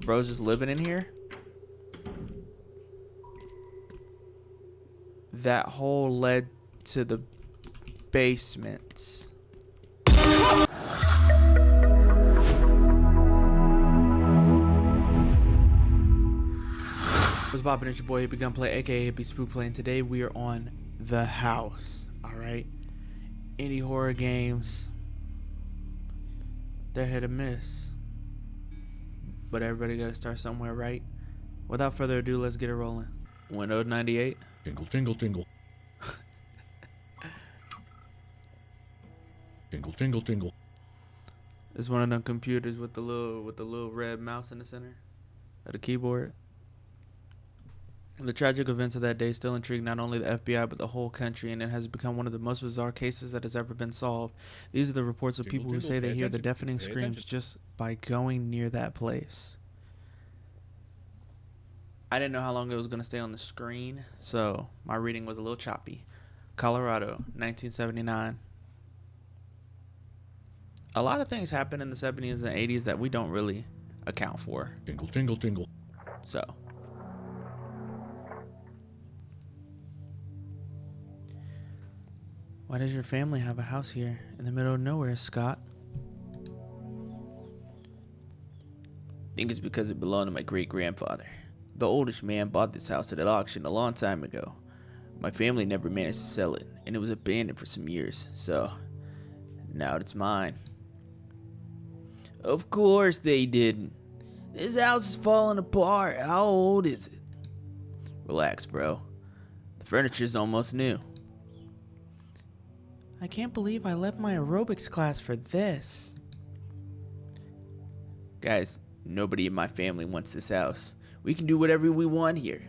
bro's just living in here. That hole led to the basement. What's poppin'? It's your boy Hippie Gunplay, aka Hippie Spook Play, and today we are on The House. Alright? Indie horror games, they're hit or miss. But everybody gotta start somewhere, right? Without further ado, let's get it rolling. Windows 98. Jingle, jingle, jingle. Jingle, jingle, jingle. It's one of them computers with the little red mouse in the center of the keyboard. The tragic events of that day still intrigue not only the FBI but the whole country, and it has become one of the most bizarre cases that has ever been solved. These are the reports of people who say they hear the deafening screams just by going near that place. I didn't know how long it was going to stay on the screen, so my reading was a little choppy. Colorado, 1979. A lot of things happened in the 70s and 80s that we don't really account for. Jingle, jingle, jingle. So, why does your family have a house here in the middle of nowhere, Scott? I think it's because it belonged to my great-grandfather. The oldest man bought this house at an auction a long time ago. My family never managed to sell it, and it was abandoned for some years, so now it's mine. Of course they didn't. This house is falling apart. How old is it? Relax, bro. The furniture's almost new. I can't believe I left my aerobics class for this. Guys, nobody in my family wants this house. We can do whatever we want here.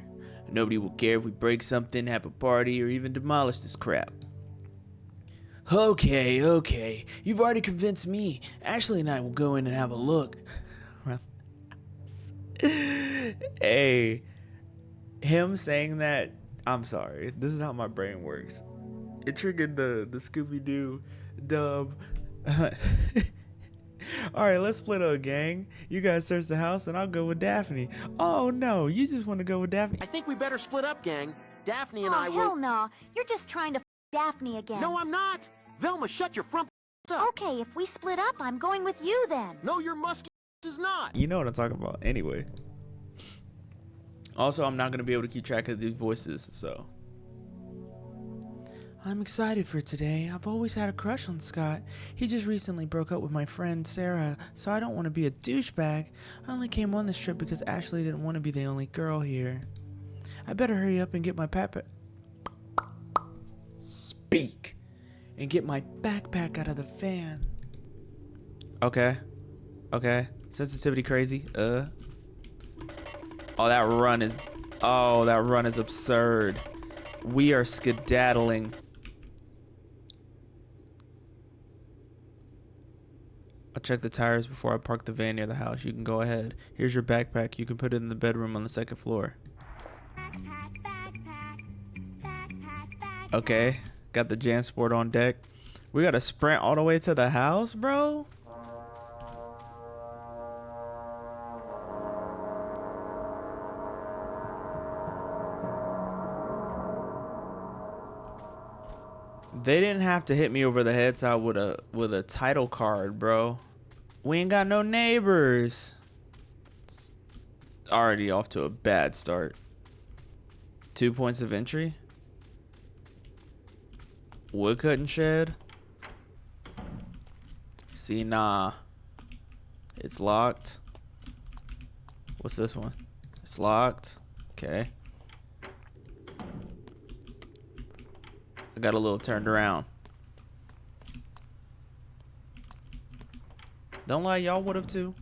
Nobody will care if we break something, have a party, or even demolish this crap. Okay. You've already convinced me. Ashley and I will go in and have a look. Hey, him saying that, I'm sorry. This is how my brain works. It triggered the Scooby-Doo dub. Alright, let's split up, gang. You guys search the house and I'll go with Daphne. Oh no, you just want to go with Daphne. I think we better split up, gang. Daphne and I will... Oh, hell no. You're just trying to f Daphne again. No, I'm not. Velma, shut your front up. Okay, if we split up, I'm going with you then. No, your musky is not. You know what I'm talking about. Anyway. Also, I'm not going to be able to keep track of these voices, so... I'm excited for today. I've always had a crush on Scott. He just recently broke up with my friend Sarah, so I don't want to be a douchebag. I only came on this trip because Ashley didn't want to be the only girl here. I better hurry up and get my Speak! And get my backpack out of the van. Okay. Sensitivity crazy. Oh, that run is absurd. We are skedaddling. I'll check the tires before I park the van near the house. You can go ahead. Here's your backpack. You can put it in the bedroom on the second floor. Okay. Got the JanSport on deck. We gotta sprint all the way to the house, bro? They didn't have to hit me over the head side with a title card, bro. We ain't got no neighbors. It's already off to a bad start. 2 points of entry. Woodcutting shed. See, nah. It's locked. What's this one? It's locked. Okay. I got a little turned around. Don't lie, y'all would have too.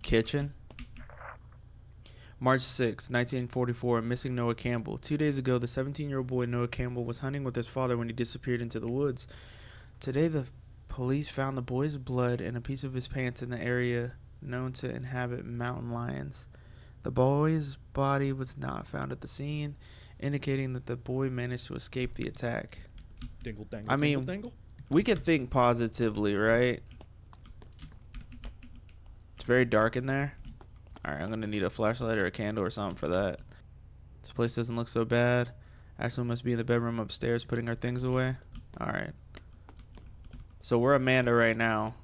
Kitchen. March 6, 1944, missing Noah Campbell. 2 days ago, the 17-year-old boy Noah Campbell was hunting with his father when he disappeared into the woods. Today, the police found the boy's blood and a piece of his pants in the area known to inhabit mountain lions. The boy's body was not found at the scene, indicating that the boy managed to escape the attack. Dingle, dangle, I mean, dingle, dangle. we could think positively, right? very dark in there. Alright, I'm gonna need a flashlight or a candle or something for that. This place doesn't look so bad. Ashley must be in the bedroom upstairs putting her things away. Alright. So we're Amanda right now.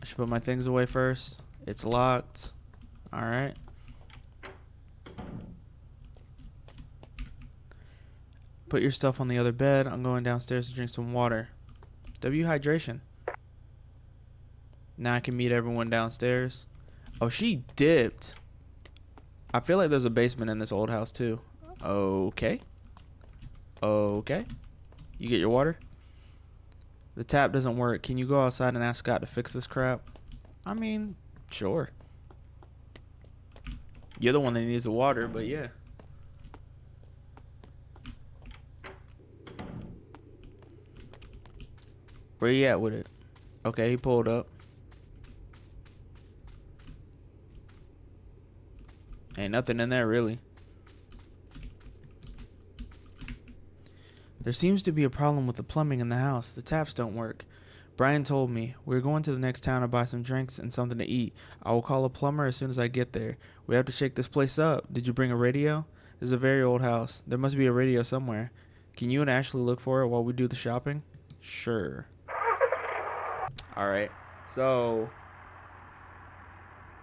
I should put my things away first. It's locked. Alright. Put your stuff on the other bed. I'm going downstairs to drink some water. W hydration. Now I can meet everyone downstairs. Oh, she dipped. I feel like there's a basement in this old house too. Okay. Okay. You get your water? The tap doesn't work. Can you go outside and ask Scott to fix this crap? I mean, sure. You're the one that needs the water, but yeah. Where you at with it? Okay, he pulled up. Ain't nothing in there, really. There seems to be a problem with the plumbing in the house. The taps don't work. Brian told me. We're going to the next town to buy some drinks and something to eat. I will call a plumber as soon as I get there. We have to shake this place up. Did you bring a radio? This is a very old house. There must be a radio somewhere. Can you and Ashley look for it while we do the shopping? Sure. Alright. So,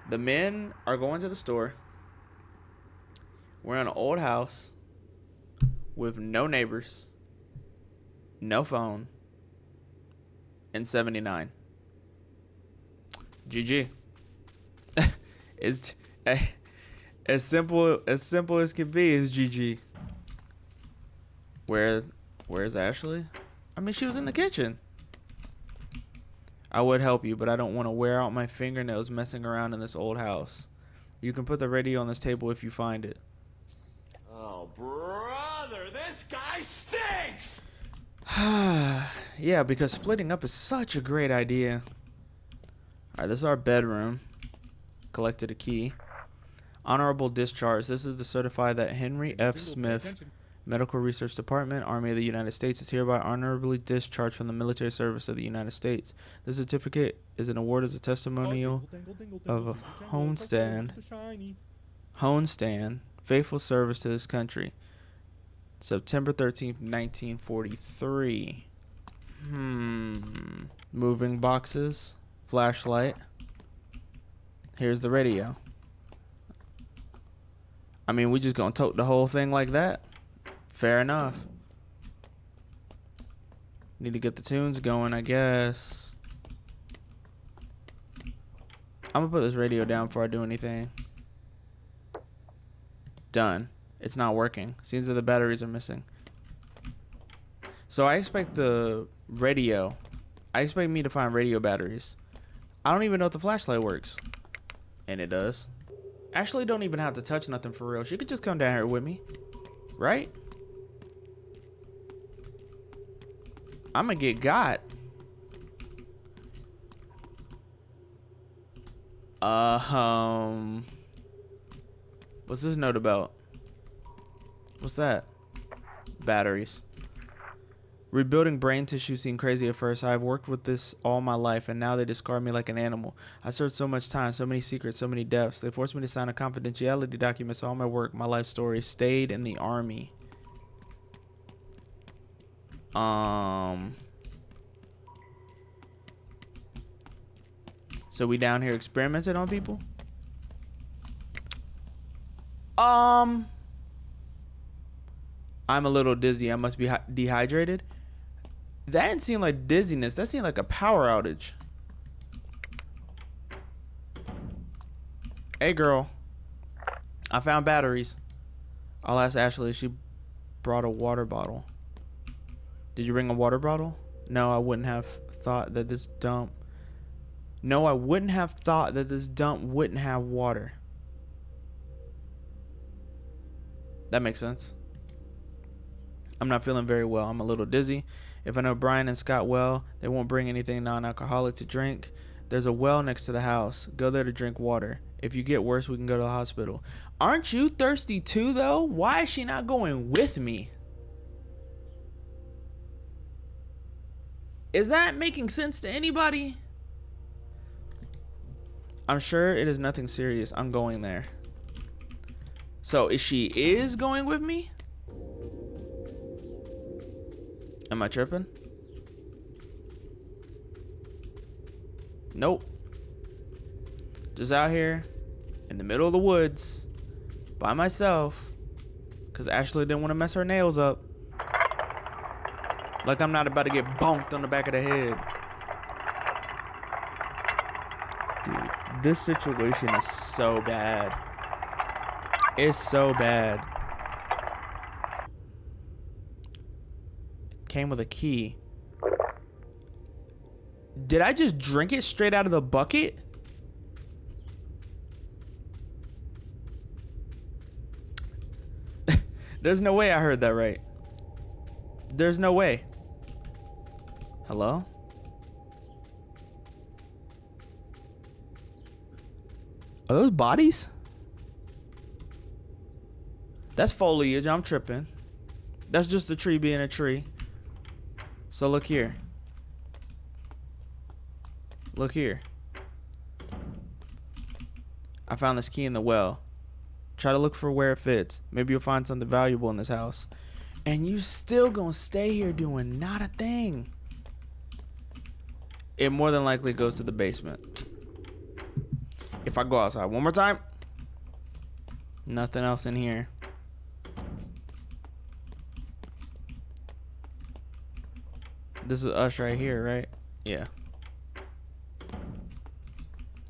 the men are going to the store. We're in an old house with no neighbors, no phone, and 79. GG. It's as simple as can be is GG. Where's Ashley? I mean, she was in the kitchen. I would help you, but I don't want to wear out my fingernails messing around in this old house. You can put the radio on this table if you find it. Oh, brother, this guy stinks! Yeah, because splitting up is such a great idea. Alright, this is our bedroom. Collected a key. Honorable discharge. This is to certify that Henry F. Smith, Medical Research Department, Army of the United States, is hereby honorably discharged from the military service of the United States. This certificate is an award as a testimonial of a homestand, faithful service to this country. September 13th, 1943. Moving boxes. Flashlight. Here's the radio. I mean, we just gonna tote the whole thing like that? Fair enough. Need to get the tunes going, I guess. I'm gonna put this radio down before I do anything. Done. It's not working. Seems that the batteries are missing. So I expect the radio. I expect me to find radio batteries. I don't even know if the flashlight works. And it does. Ashley don't even have to touch nothing for real. She could just come down here with me. Right? I'm gonna get got. What's this note about? What's that? Batteries. Rebuilding brain tissue seemed crazy at first. I've worked with this all my life, and now they discard me like an animal. I searched so much time, so many secrets, so many depths. They forced me to sign a confidentiality document, so all my work, my life story, stayed in the army. So we down here experimenting on people? I'm a little dizzy. I must be dehydrated. That didn't seem like dizziness. That seemed like a power outage. Hey, girl. I found batteries. I'll ask Ashley if she brought a water bottle. Did you bring a water bottle? No, I wouldn't have thought that this dump... No, I wouldn't have thought that this dump wouldn't have water. That makes sense. I'm not feeling very well. I'm a little dizzy. If I know Brian and Scott well, they won't bring anything non-alcoholic to drink. There's a well next to the house. Go there to drink water. If you get worse, we can go to the hospital. Aren't you thirsty too, though? Why is she not going with me? Is that making sense to anybody? I'm sure it is nothing serious. I'm going there. So, if she is going with me? Am I tripping? Nope. Just out here in the middle of the woods by myself because Ashley didn't want to mess her nails up. Like I'm not about to get bonked on the back of the head. Dude, this situation is so bad. It's so bad. Came with a key. Did I just drink it straight out of the bucket? There's no way I heard that right. There's no way. Hello? Are those bodies? That's foliage. I'm tripping. That's just the tree being a tree. So look here. Look here. I found this key in the well. Try to look for where it fits. Maybe you'll find something valuable in this house. And you still gonna stay here doing not a thing. It more than likely goes to the basement. If I go outside one more time. Nothing else in here. This is us right here, right? Yeah.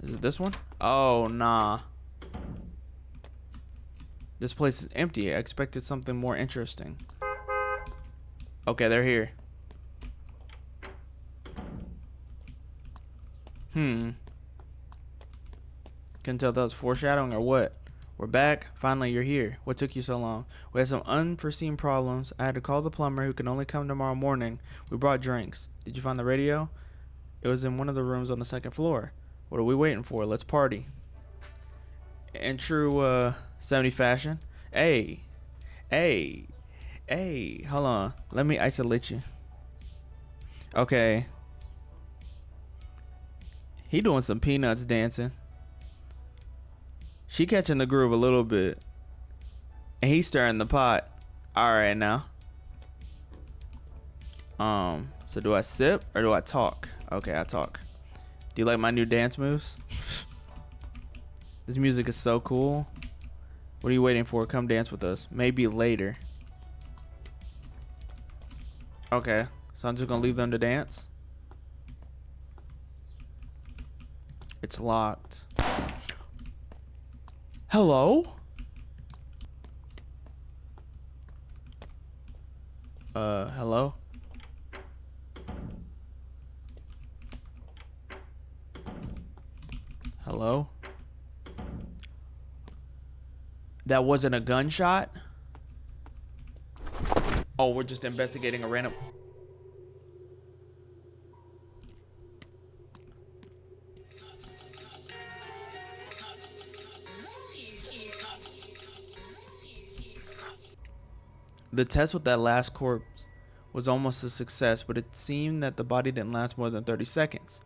Is it this one? Oh, nah. This place is empty. I expected something more interesting. Okay, they're here. Couldn't tell if that was foreshadowing or what. We're back. Finally, you're here. What took you so long? We had some unforeseen problems. I had to call the plumber who can only come tomorrow morning. We brought drinks. Did you find the radio? It was in one of the rooms on the second floor. What are we waiting for? Let's party. In true 70 fashion. Hey, hold on. Let me isolate you. Okay. He doing some peanuts dancing. She catching the groove a little bit. And he's stirring the pot. Alright now. So do I sip or do I talk? Okay, I talk. Do you like my new dance moves? This music is so cool. What are you waiting for? Come dance with us. Maybe later. Okay. So I'm just gonna leave them to dance. It's locked. Hello? Hello? Hello? That wasn't a gunshot? Oh, we're just investigating a random... The test with that last corpse was almost a success, but it seemed that the body didn't last more than 30 seconds.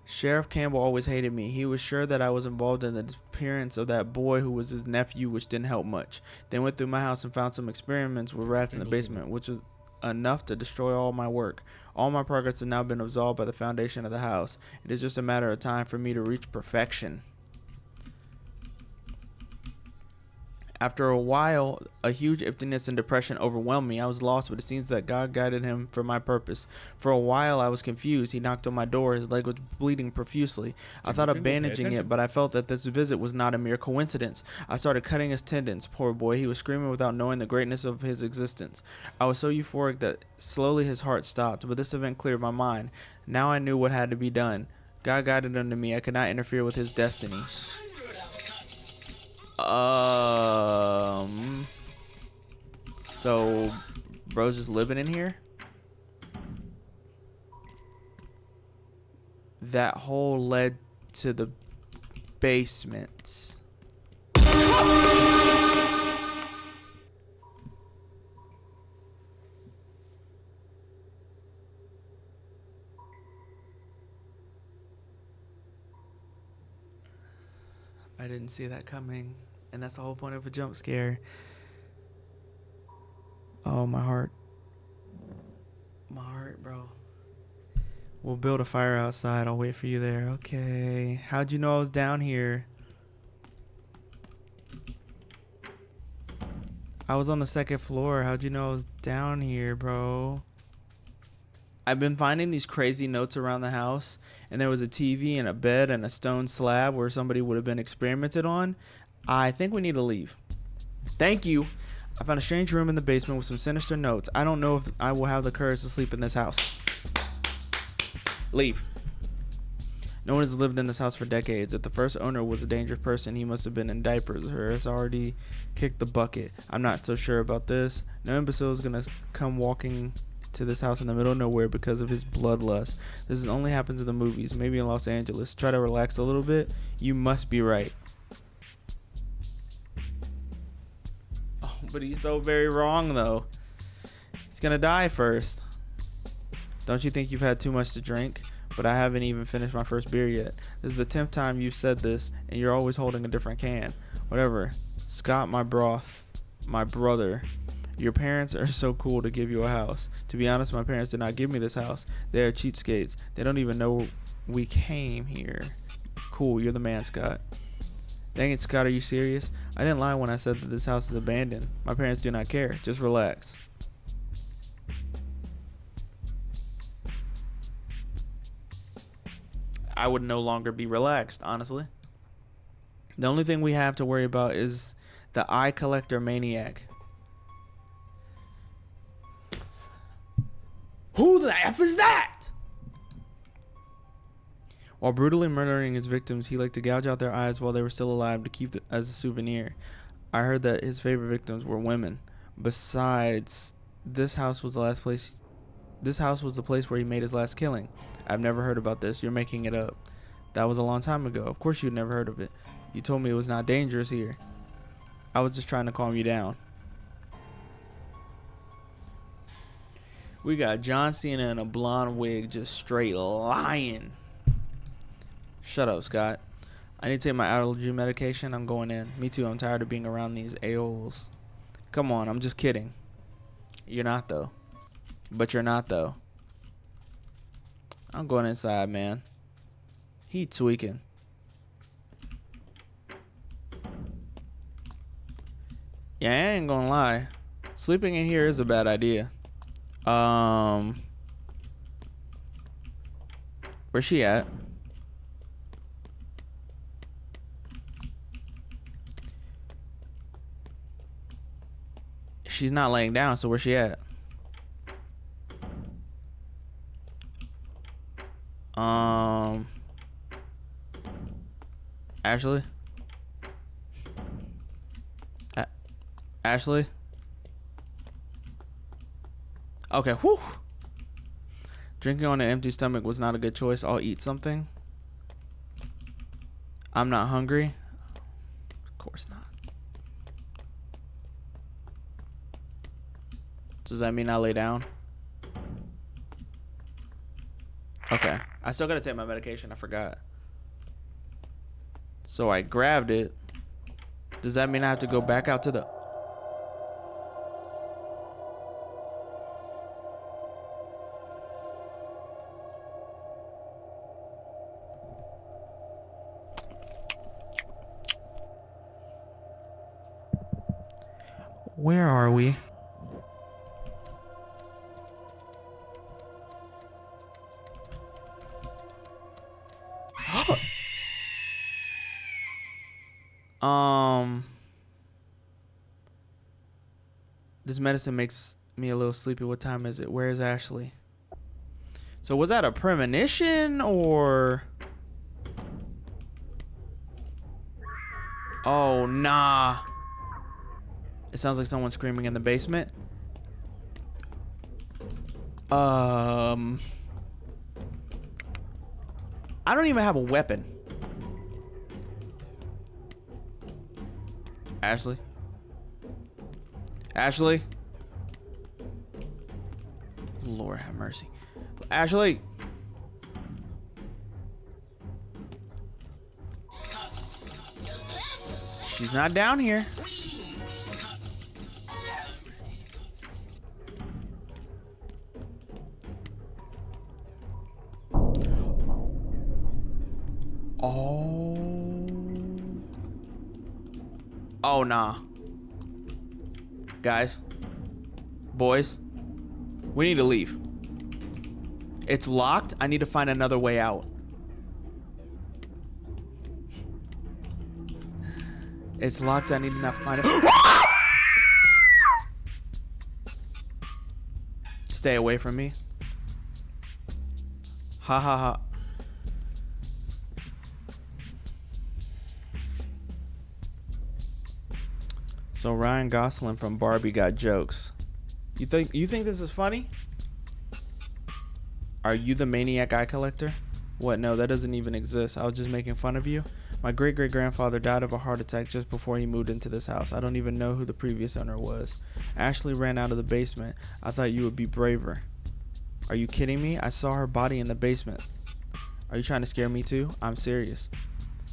Sheriff Campbell always hated me. He was sure that I was involved in the disappearance of that boy who was his nephew, which didn't help much. They went through my house and found some experiments with rats in the basement, which was enough to destroy all my work. All my progress has now been absolved by the foundation of the house. It is just a matter of time for me to reach perfection. After a while, a huge emptiness and depression overwhelmed me. I was lost, but it seems that God guided him for my purpose. For a while, I was confused. He knocked on my door. His leg was bleeding profusely. I thought of bandaging it, but I felt that this visit was not a mere coincidence. I started cutting his tendons. Poor boy, he was screaming without knowing the greatness of his existence. I was so euphoric that slowly his heart stopped, but this event cleared my mind. Now I knew what had to be done. God guided him to me. I could not interfere with his destiny. So, bro's just living in here? That hole led to the basement. I didn't see that coming. And that's the whole point of a jump scare. Oh, my heart. My heart, bro. We'll build a fire outside. I'll wait for you there. Okay. How'd you know I was down here? I was on the second floor. How'd you know I was down here, bro? I've been finding these crazy notes around the house, and there was a TV and a bed and a stone slab where somebody would have been experimented on. I think we need to leave. Thank you. I found a strange room in the basement with some sinister notes. I don't know if I will have the courage to sleep in this house. Leave. No one has lived in this house for decades. If the first owner was a dangerous person, he must have been in diapers or has already kicked the bucket. I'm not so sure about this. No imbecile is going to come walking to this house in the middle of nowhere because of his bloodlust. This only happens in the movies, maybe in Los Angeles. Try to relax a little bit. You must be right. Oh, but he's so very wrong, though. He's going to die first. Don't you think you've had too much to drink? But I haven't even finished my first beer yet. This is the 10th time you've said this, and you're always holding a different can. Whatever. Scott, my brother. Your parents are so cool to give you a house. To be honest, my parents did not give me this house. They are cheapskates. They don't even know we came here. Cool, you're the man, Scott. Dang it, Scott, are you serious? I didn't lie when I said that this house is abandoned. My parents do not care. Just relax. I would no longer be relaxed, honestly. The only thing we have to worry about is the eye collector maniac. Who the F is that? While brutally murdering his victims, he liked to gouge out their eyes while they were still alive to keep as a souvenir. I heard that his favorite victims were women. Besides, this house was the place where he made his last killing. I've never heard about this. You're making it up. That was a long time ago. Of course you'd never heard of it. You told me it was not dangerous here. I was just trying to calm you down. We got John Cena in a blonde wig just straight lying. Shut up, Scott. I need to take my allergy medication. I'm going in. Me too. I'm tired of being around these a-holes. Come on. I'm just kidding. You're not, though. But you're not, though. I'm going inside, man. He tweaking. Yeah, I ain't gonna lie. Sleeping in here is a bad idea. Where's she at? She's not laying down, so where's she at? Ashley? Ashley? Okay, whew. Drinking on an empty stomach was not a good choice. I'll eat something. I'm not hungry. Of course not. Does that mean I lay down? Okay. I still gotta take my medication. I forgot. So I grabbed it. Does that mean I have to go back out to the... Where are we? This medicine makes me a little sleepy. What time is it? Where is Ashley? So was that a premonition or... Oh, nah. It sounds like someone screaming in the basement. I don't even have a weapon. Ashley? Ashley? Lord have mercy. Ashley! She's not down here. Oh, nah. Guys. Boys. We need to leave. It's locked. I need to find another way out. It's locked. I need to not find it. Stay away from me. Ha ha ha. So Ryan Gosling from Barbie got jokes. You think this is funny? Are you the maniac eye collector? What? No, that doesn't even exist. I was just making fun of you. My great-great-grandfather died of a heart attack just before he moved into this house. I don't even know who the previous owner was. Ashley ran out of the basement. I thought you would be braver. Are you kidding me? I saw her body in the basement. Are you trying to scare me too? I'm serious.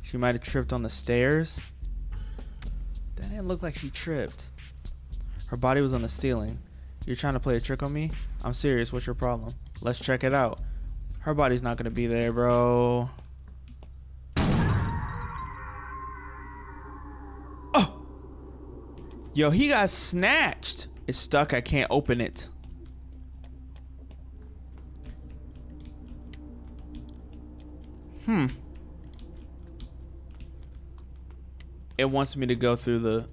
She might have tripped on the stairs. That didn't look like she tripped. Her body was on the ceiling. You're trying to play a trick on me? I'm serious. What's your problem? Let's check it out. Her body's not gonna be there, bro. Oh! Yo, he got snatched. It's stuck. I can't open it. It wants me to go through the...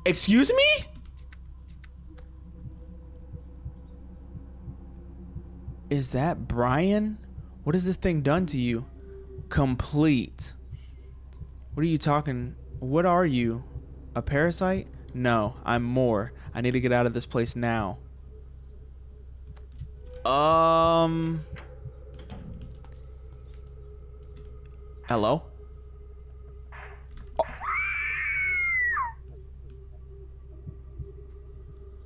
Excuse me? Is that Brian? What has this thing done to you? Complete. What are you talking? What are you? A parasite? No, I'm more. I need to get out of this place now. Hello?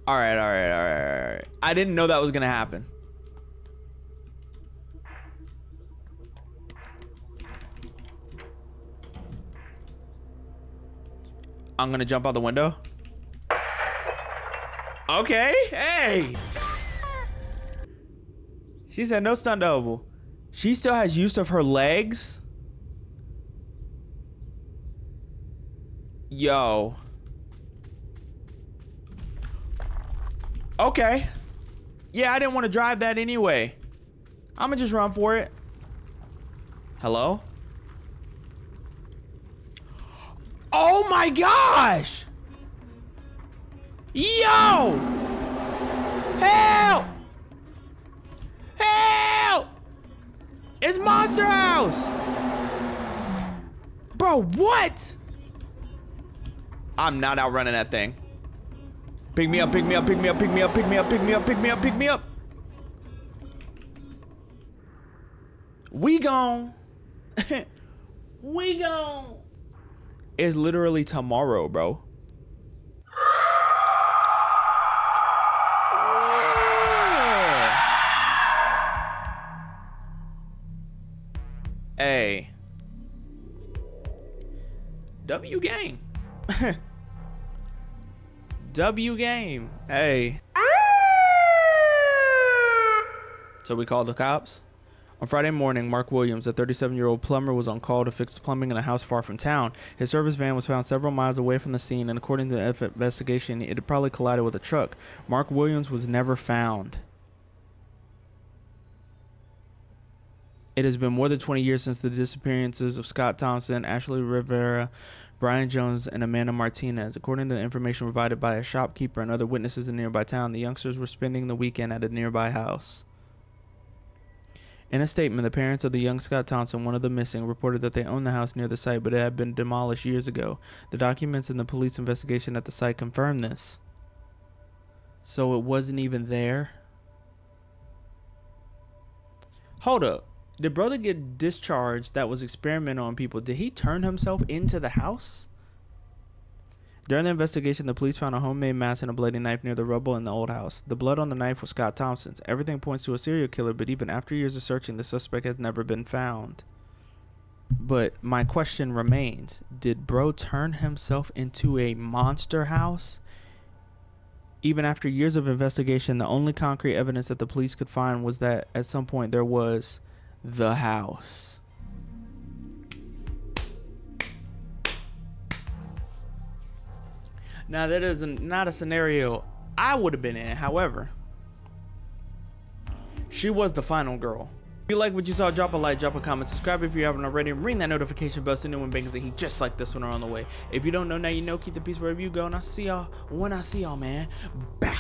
All right. I didn't know that was gonna happen. I'm gonna jump out the window. Okay, hey. She said no stunt double. She still has use of her legs. Yo. Okay. Yeah, I didn't want to drive that anyway. I'm gonna just run for it. Hello? Oh my gosh! Yo! Help! Help! It's Monster House! Bro, what? I'm not outrunning that thing. Pick me up, pick me up, pick me up, pick me up, pick me up, pick me up, pick me up, pick me up. We gone. We gone. It's literally tomorrow, bro. Hey. W game. W game. Hey. So we called the cops? On Friday morning, Mark Williams, a 37-year-old plumber, was on call to fix plumbing in a house far from town. His service van was found several miles away from the scene, and according to the investigation, it had probably collided with a truck. Mark Williams was never found. It has been more than 20 years since the disappearances of Scott Thompson, Ashley Rivera, Brian Jones, and Amanda Martinez. According to the information provided by a shopkeeper and other witnesses in the nearby town, the youngsters were spending the weekend at a nearby house. In a statement, the parents of the young Scott Thompson, one of the missing, reported that they owned the house near the site, but it had been demolished years ago. The documents in the police investigation at the site confirmed this. So it wasn't even there? Hold up. Did brother get discharged that was experimental on people? Did he turn himself into the house? During the investigation, the police found a homemade mask and a bloody knife near the rubble in the old house. The blood on the knife was Scott Thompson's. Everything points to a serial killer, but even after years of searching, the suspect has never been found. But my question remains, did bro turn himself into a monster house? Even after years of investigation, the only concrete evidence that the police could find was that at some point there was the house. Now, that is not a scenario I would have been in. However, she was the final girl. If you like what you saw, drop a like, drop a comment, subscribe if you haven't already, and ring that notification bell so new one bangers that he just like this one are on the way. If you don't know, now you know. Keep the peace wherever you go, and I'll see y'all when I see y'all, man. Bow.